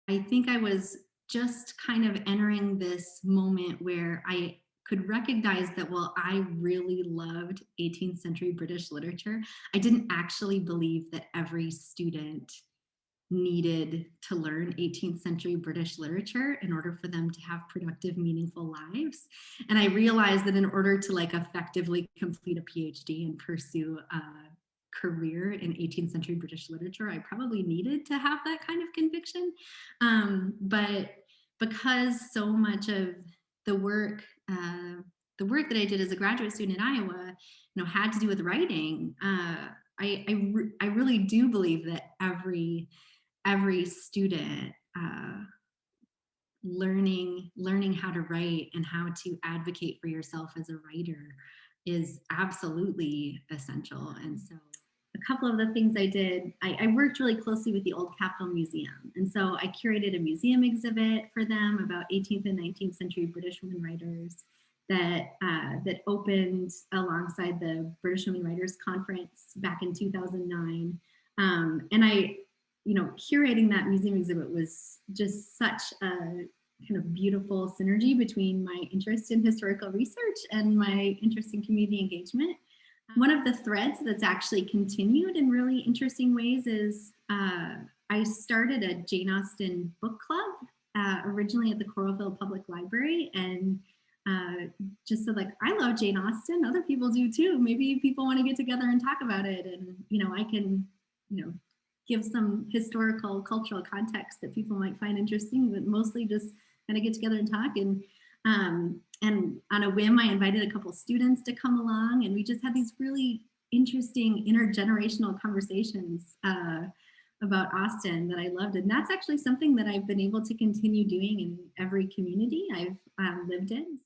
I think I was just kind of entering this moment where I could recognize that, well, I really loved 18th century British literature. I didn't actually believe that every student needed to learn 18th century British literature in order for them to have productive, meaningful lives. And I realized that in order to like effectively complete a PhD and pursue a career in 18th century British literature, I probably needed to have that kind of conviction. But because so much of the work, the work that I did as a graduate student in Iowa, had to do with writing. I really do believe that every student learning how to write and how to advocate for yourself as a writer is absolutely essential. And so a couple of the things I did, I worked really closely with the Old Capitol Museum. And so I curated a museum exhibit for them about 18th and 19th century British women writers that opened alongside the British Women Writers Conference back in 2009. And curating that museum exhibit was just such a kind of beautiful synergy between my interest in historical research and my interest in community engagement. One of the threads that's actually continued in really interesting ways is I started a Jane Austen book club originally at the Coralville Public Library, and just said, like, I love Jane Austen, other people do too. Maybe people want to get together and talk about it, and I can give some historical cultural context that people might find interesting, but mostly just kind of get together and talk. And on a whim, I invited a couple students to come along, and we just had these really interesting intergenerational conversations about Austen that I loved. And that's actually something that I've been able to continue doing in every community I've lived in.